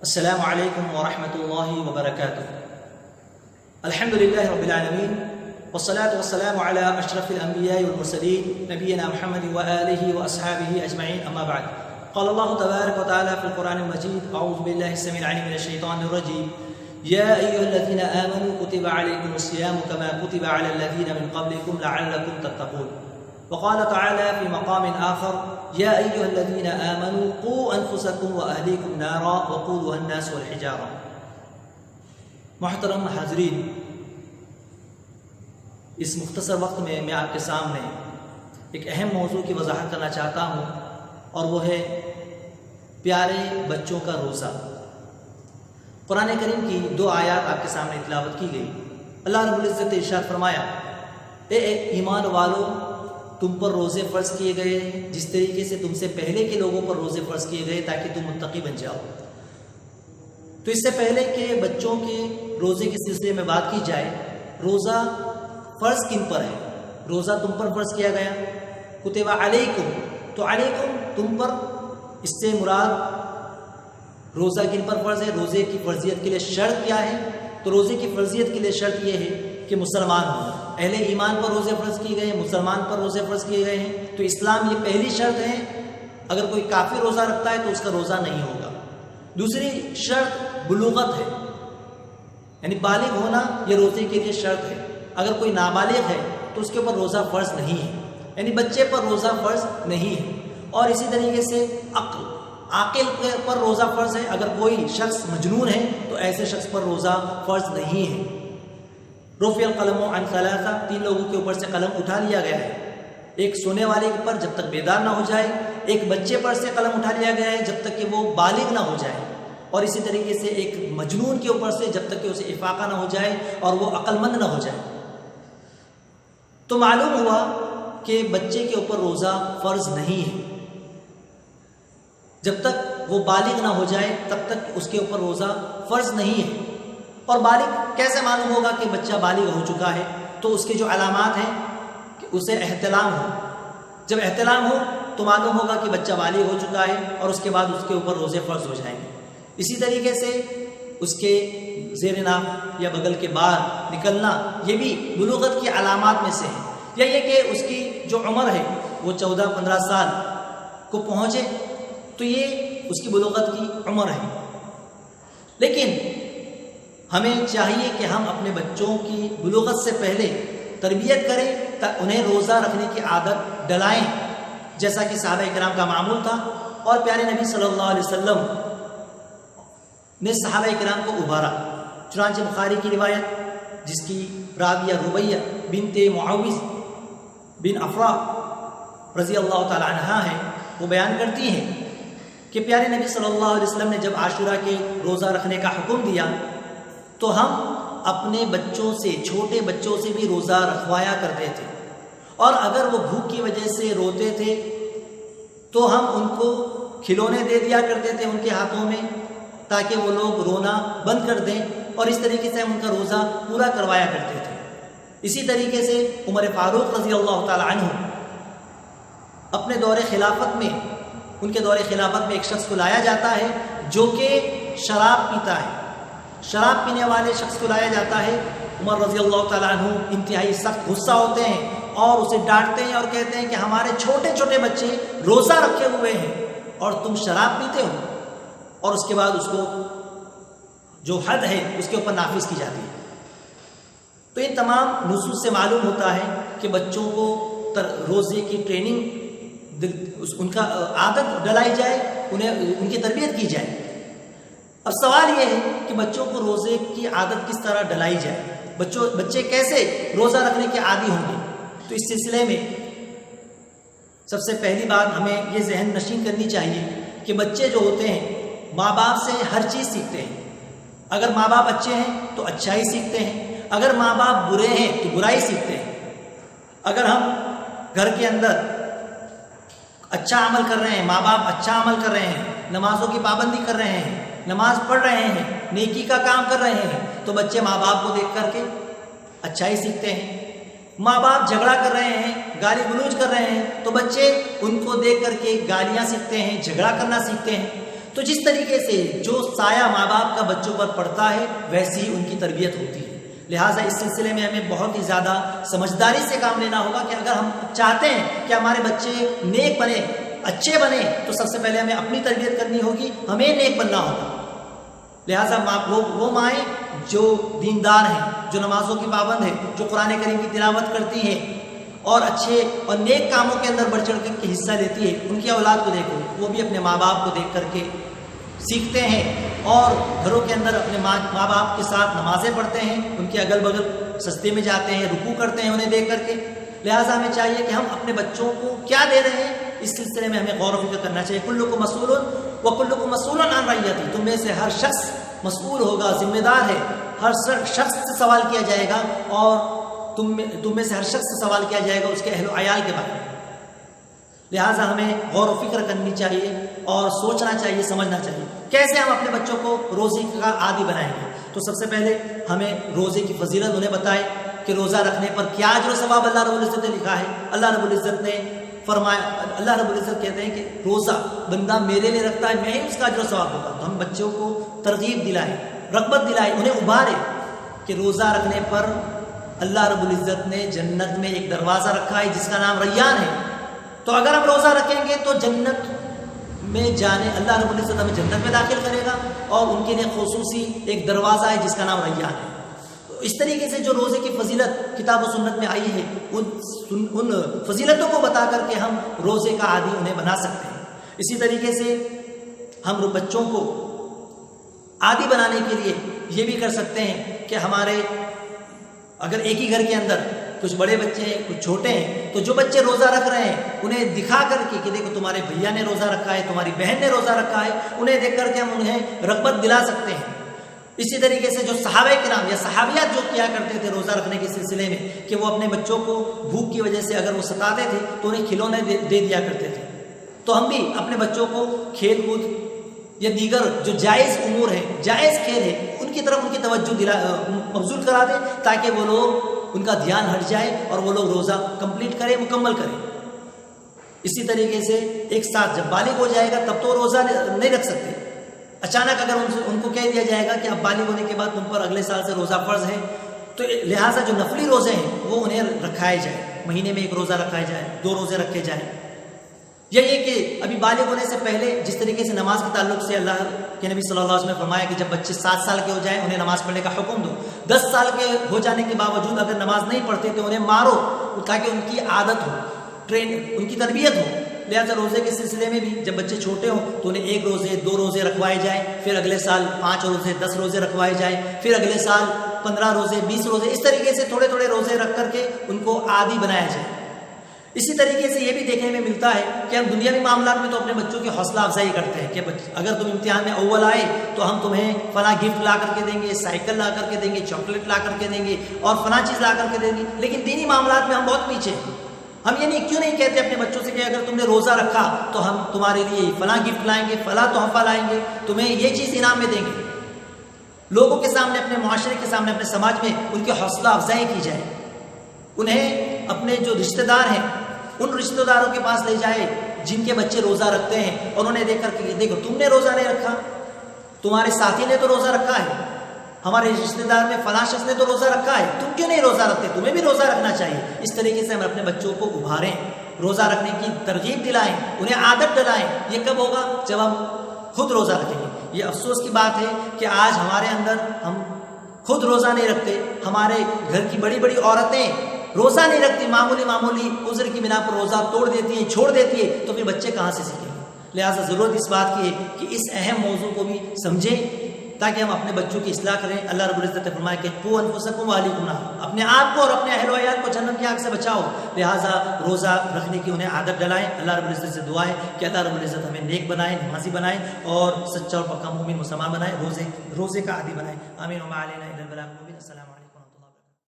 السلام علیکم ورحمۃ اللہ وبرکاتہ۔ الحمد للہ رب العالمین والصلاة والسلام علی اشرف الانبیاء والمرسلین نبینا محمد وآلہ واصحابہ اجمعین، اما بعد۔ قال اللہ تبارک وتعالی فی القرآن المجید: اعوذ باللہ السمیع العلیم من الشیطان الرجیم، یا ایھا الذین آمنوا کتب علیکم الصیام کما کتب علی الذین من قبلکم لعلکم تتقون۔ وقال تعالى في مقام آخر: يا أيها الذين آمنوا قوا أنفسكم وأهليكم نارا وقودها الناس والحجارة۔ محترم حاضرین، اس مختصر وقت میں آپ کے سامنے ایک اہم موضوع کی وضاحت کرنا چاہتا ہوں، اور وہ ہے پیارے بچوں کا روزہ۔ قرآن کریم کی دو آیات آپ کے سامنے تلاوت کی گئی۔ اللہ رب العزت نے ارشاد فرمایا: اے ایمان والو، تم پر روزے فرض کیے گئے جس طریقے سے تم سے پہلے کے لوگوں پر روزے فرض کیے گئے تاکہ تم متقی بن جاؤ۔ تو اس سے پہلے کہ بچوں کے روزے کے سلسلے میں بات کی جائے، روزہ فرض کن پر ہے؟ روزہ تم پر فرض کیا گیا، کتب علیکم، تو علیکم تم پر، اس سے مراد روزہ کن پر فرض ہے؟ روزے کی فرضیت کے لیے شرط کیا ہے؟ تو روزے کی فرضیت کے لیے شرط یہ ہے کہ مسلمان ہوں۔ اہل ایمان پر روزے فرض کیے گئے ہیں، مسلمان پر روزے فرض کیے گئے ہیں، تو اسلام یہ پہلی شرط ہے۔ اگر کوئی کافر روزہ رکھتا ہے تو اس کا روزہ نہیں ہوگا۔ دوسری شرط بلوغت ہے، یعنی بالغ ہونا، یہ روزے کے لیے شرط ہے۔ اگر کوئی نابالغ ہے تو اس کے اوپر روزہ فرض نہیں ہے، یعنی بچے پر روزہ فرض نہیں ہے۔ اور اسی طریقے سے عاقل پر روزہ فرض ہے۔ اگر کوئی شخص مجنون ہے تو ایسے شخص پر روزہ فرض نہیں ہے۔ رفع القلم عن ثلاثہ، تین لوگوں کے اوپر سے قلم اٹھا لیا گیا ہے۔ ایک سونے والے پر جب تک بیدار نہ ہو جائے، ایک بچے پر سے قلم اٹھا لیا گیا ہے جب تک کہ وہ بالغ نہ ہو جائے، اور اسی طریقے سے ایک مجنون کے اوپر سے جب تک کہ اسے افاقہ نہ ہو جائے اور وہ عقل مند نہ ہو جائے۔ تو معلوم ہوا کہ بچے کے اوپر روزہ فرض نہیں ہے۔ جب تک وہ بالغ نہ ہو جائے تب تک اس کے اوپر روزہ فرض نہیں ہے۔ اور بالغ کیسے معلوم ہوگا کہ بچہ بالغ ہو چکا ہے؟ تو اس کے جو علامات ہیں کہ اسے احتلام ہو۔ جب احتلام ہو تو معلوم ہوگا کہ بچہ بالغ ہو چکا ہے، اور اس کے بعد اس کے اوپر روزے فرض ہو جائیں گے۔ اسی طریقے سے اس کے زیر ناف یا بغل کے باہر نکلنا، یہ بھی بلوغت کی علامات میں سے ہے۔ یا یہ کہ اس کی جو عمر ہے وہ 14-15 سال کو پہنچے، تو یہ اس کی بلوغت کی عمر ہے۔ لیکن ہمیں چاہیے کہ ہم اپنے بچوں کی بلوغت سے پہلے تربیت کریں، انہیں روزہ رکھنے کی عادت ڈلائیں، جیسا کہ صحابہ کرام کا معمول تھا۔ اور پیارے نبی صلی اللہ علیہ وسلم نے صحابہ کرام کو ابھارا۔ چنانچہ بخاری کی روایت، جس کی راویہ ربیہ بنت معوذ بن افرا رضی اللہ تعالی عنہا ہے، وہ بیان کرتی ہیں کہ پیارے نبی صلی اللہ علیہ وسلم نے جب عاشورہ کے روزہ رکھنے کا حکم دیا تو ہم اپنے بچوں سے، چھوٹے بچوں سے بھی روزہ رکھوایا کرتے تھے، اور اگر وہ بھوک کی وجہ سے روتے تھے تو ہم ان کو کھلونے دے دیا کرتے تھے ان کے ہاتھوں میں، تاکہ وہ لوگ رونا بند کر دیں، اور اس طریقے سے ہم ان کا روزہ پورا کروایا کرتے تھے۔ اسی طریقے سے عمر فاروق رضی اللہ تعالی عنہ اپنے دور خلافت میں، ان کے دور خلافت میں ایک شخص کو لایا جاتا ہے جو کہ شراب پیتا ہے۔ شراب پینے والے شخص کو لایا جاتا ہے۔ عمر رضی اللہ تعالیٰ عنہ انتہائی سخت غصہ ہوتے ہیں اور اسے ڈانٹتے ہیں اور کہتے ہیں کہ ہمارے چھوٹے چھوٹے بچے روزہ رکھے ہوئے ہیں اور تم شراب پیتے ہو، اور اس کے بعد اس کو جو حد ہے اس کے اوپر نافذ کی جاتی ہے۔ تو ان تمام نصوص سے معلوم ہوتا ہے کہ بچوں کو روزے کی ٹریننگ، ان کا عادت ڈلائی جائے، ان کی تربیت کی جائے۔ اب سوال یہ ہے کہ بچوں کو روزے کی عادت کس طرح ڈلائی جائے، بچے کیسے روزہ رکھنے کے عادی ہوں گے؟ تو اس سلسلے میں سب سے پہلی بات ہمیں یہ ذہن نشین کرنی چاہیے کہ بچے جو ہوتے ہیں ماں باپ سے ہر چیز سیکھتے ہیں۔ اگر ماں باپ اچھے ہیں تو اچھائی سیکھتے ہیں، اگر ماں باپ برے ہیں تو برائی سیکھتے ہیں۔ اگر ہم گھر کے اندر اچھا عمل کر رہے ہیں، ماں باپ اچھا عمل کر رہے ہیں، نمازوں کی پابندی کر رہے ہیں، نماز پڑھ رہے ہیں، نیکی کا کام کر رہے ہیں، تو بچے ماں باپ کو دیکھ کر کے اچھائی سیکھتے ہیں۔ ماں باپ جھگڑا کر رہے ہیں، گالی گلوچ کر رہے ہیں، تو بچے ان کو دیکھ کر کے گالیاں سیکھتے ہیں، جھگڑا کرنا سیکھتے ہیں۔ تو جس طریقے سے جو سایہ ماں باپ کا بچوں پر پڑتا ہے ویسی ہی ان کی تربیت ہوتی ہے. لہٰذا اس سلسلے میں ہمیں بہت ہی زیادہ سمجھداری سے کام لینا ہوگا کہ اگر ہم چاہتے ہیں کہ ہمارے بچے نیک بنے، اچھے بنے، تو سب سے پہلے ہمیں اپنی تربیت کرنی ہوگی، ہمیں نیک بننا ہوگا. لہٰذا وہ مائیں جو دیندار ہیں، جو نمازوں کی پابند ہیں، جو قرآن کریم کی تلاوت کرتی ہیں اور اچھے اور نیک کاموں کے اندر بڑھ چڑھ کر کے حصہ لیتی ہے، ان کی اولاد کو دیکھو، وہ بھی اپنے ماں باپ کو دیکھ کر کے سیکھتے ہیں اور گھروں کے اندر اپنے ماں باپ کے ساتھ نمازیں پڑھتے ہیں، ان کے اگل بغل سجدے میں جاتے ہیں، رکوع کرتے ہیں انہیں دیکھ کر کے. لہٰذا ہمیں چاہیے کہ ہم اپنے بچوں کو کیا دے رہے ہیں، اس سلسلے میں ہمیں غور و فکر کرنا چاہیے. کلکم مسئول وکلکم مسئول عن رعیتہ، تم میں سے ہر شخص مسئول ہوگا، ذمہ دار ہے، ہر شخص سے سوال کیا جائے گا، اور تم میں سے ہر شخص سے سوال کیا جائے گا اس کے اہل و عیال کے بارے میں. لہٰذا ہمیں غور و فکر کرنی چاہیے اور سوچنا چاہیے، سمجھنا چاہیے کیسے ہم اپنے بچوں کو روزے کا عادی بنائیں گے. تو سب سے پہلے ہمیں روزے کی فضیلت انہیں بتائے کہ روزہ رکھنے پر کیا اجر و ثواب اللہ رب العزت نے لکھا ہے. اللہ رب العزت نے فرمایا، اللہ رب العزت کہتے ہیں کہ روزہ بندہ میرے لیے رکھتا ہے، میں ہی اس کا اجر و ثواب دوں گا. تو ہم بچوں کو ترغیب دلائیں، رغبت دلائیں، انہیں ابھارے کہ روزہ رکھنے پر اللہ رب العزت نے جنت میں ایک دروازہ رکھا ہے جس کا نام ریان ہے. تو اگر ہم روزہ رکھیں گے تو جنت میں جانے، اللہ رب العزت ہمیں جنت میں داخل کرے گا، اور ان کے لیے خصوصی ایک دروازہ ہے جس کا نام ریان ہے. اس طریقے سے جو روزے کی فضیلت کتاب و سنت میں آئی ہے، ان فضیلتوں کو بتا کر کے ہم روزے کا عادی انہیں بنا سکتے ہیں. اسی طریقے سے ہم بچوں کو عادی بنانے کے لیے یہ بھی کر سکتے ہیں کہ ہمارے اگر ایک ہی گھر کے اندر کچھ بڑے بچے ہیں، کچھ چھوٹے ہیں، تو جو بچے روزہ رکھ رہے ہیں انہیں دکھا کر کے کہ دیکھو تمہارے بھیا نے روزہ رکھا ہے، تمہاری بہن نے روزہ رکھا ہے، انہیں دیکھ کر کے ہم انہیں رغبت دلا سکتے ہیں. اسی طریقے سے جو صحابہ کرام یا صحابیات جو کیا کرتے تھے روزہ رکھنے کے سلسلے میں کہ وہ اپنے بچوں کو بھوک کی وجہ سے اگر وہ ستاتے تھے تو انہیں کھلونے دے دیا کرتے تھے. تو ہم بھی اپنے بچوں کو کھیل کود یا دیگر جو جائز امور ہیں، جائز کھیل ہے، ان کی طرف ان کی توجہ مبذول کرا دیں تاکہ وہ لوگ ان کا دھیان ہٹ جائے اور وہ لوگ روزہ کمپلیٹ کریں، مکمل کریں. اسی طریقے سے ایک ساتھ جب بالغ ہو جائے گا تب تو روزہ نہیں رکھ سکتے. اچانک اگر ان کو کہہ دیا جائے گا کہ اب بالغ ہونے کے بعد تم پر اگلے سال سے روزہ فرض ہے، تو لہٰذا جو نفلی روزے ہیں وہ انہیں رکھائے جائیں، مہینے میں ایک روزہ رکھائے جائے، 2 روزے رکھے جائیں. یا یہ کہ ابھی بالغ ہونے سے پہلے جس طریقے سے نماز کے تعلق سے اللہ کے نبی صلی اللہ علیہ وسلم نے فرمایا کہ جب بچے 7 سال کے ہو جائیں انہیں نماز پڑھنے کا حکم دو. 10 سال کے ہو جانے کے باوجود اگر نماز نہیں پڑھتے تو انہیں مارو تاکہ ان کی عادت ہو، ان کی تربیت ہو. لہٰذا روزے کے سلسلے میں بھی جب بچے چھوٹے ہوں تو انہیں 1 روزے 2 روزے رکھوائے جائیں، پھر اگلے سال 5 روزے 10 روزے رکھوائے جائیں، پھر اگلے سال 15 روزے 20 روزے، اس طریقے سے تھوڑے تھوڑے روزے رکھ کر کے ان کو عادی بنایا جائے. اسی طریقے سے یہ بھی دیکھنے میں ملتا ہے کہ ہم دنیاوی معاملات میں تو اپنے بچوں کی حوصلہ افزائی کرتے ہیں کہ اگر تم امتحان میں اول آئے تو ہم تمہیں فلاں گفٹ لا کر کے دیں گے، سائیکل لا کر کے دیں گے، چاکلیٹ لا کر کے دیں گے اور فلاں چیز لا کر کے دیں گے. لیکن دینی معاملات میں ہم بہت پیچھے ہیں. ہم یہ کیوں نہیں کہتے اپنے بچوں سے کہ اگر تم نے روزہ رکھا تو ہم تمہارے لیے فلاں گفٹ لائیں گے، فلاں تحفہ لائیں گے، تمہیں یہ چیز انعام میں دیں گے. لوگوں کے سامنے، اپنے معاشرے کے سامنے، اپنے سماج میں ان کی حوصلہ افزائی کی جائے. انہیں اپنے جو رشتہ دار ہیں ان رشتہ داروں کے پاس لے جائے جن کے بچے روزہ رکھتے ہیں اور انہیں دیکھ کر کے دیکھو تم نے روزہ نہیں رکھا، تمہارے ساتھی نے تو روزہ رکھا ہے، ہمارے رشتہ دار میں فلاں شخص نے تو روزہ رکھا ہے، تم کیوں نہیں روزہ رکھتے؟ تمہیں بھی روزہ رکھنا چاہیے. اس طریقے سے ہم اپنے بچوں کو ابھاریں، روزہ رکھنے کی ترغیب دلائیں، انہیں عادت ڈلائیں. یہ کب ہوگا؟ جب ہم خود روزہ رکھیں گے. یہ افسوس کی بات ہے کہ آج ہمارے اندر ہم خود روزہ نہیں رکھتے، ہمارے گھر کی بڑی بڑی عورتیں روزہ نہیں رکھتی، معمولی عذر کی بنا پر روزہ توڑ دیتی ہیں، چھوڑ دیتی ہے، تو پھر بچے کہاں سے سیکھیں گے؟ لہٰذا ضرورت اس بات کی ہے کہ اس اہم موضوع کو بھی سمجھیں تاکہ ہم اپنے بچوں کی اصلاح کریں. اللہ رب العزت نے فرمایا کہ قوا انفسکم واہلیکم نارا، اپنے آپ کو اور اپنے اہل و عیال کو جہنم کی آگ سے بچاؤ. لہٰذا روزہ رکھنے کی انہیں عادت ڈلائیں. اللہ رب العزت سے دعا ہے کہ اللہ رب العزت ہمیں نیک بنائے، نمازی بنائے اور سچا اور پکا مومن مسلمان بنائے، روزے کا عادی بنائے. آمین. وما علینا الا البلاغ المبین. السلام علیکم.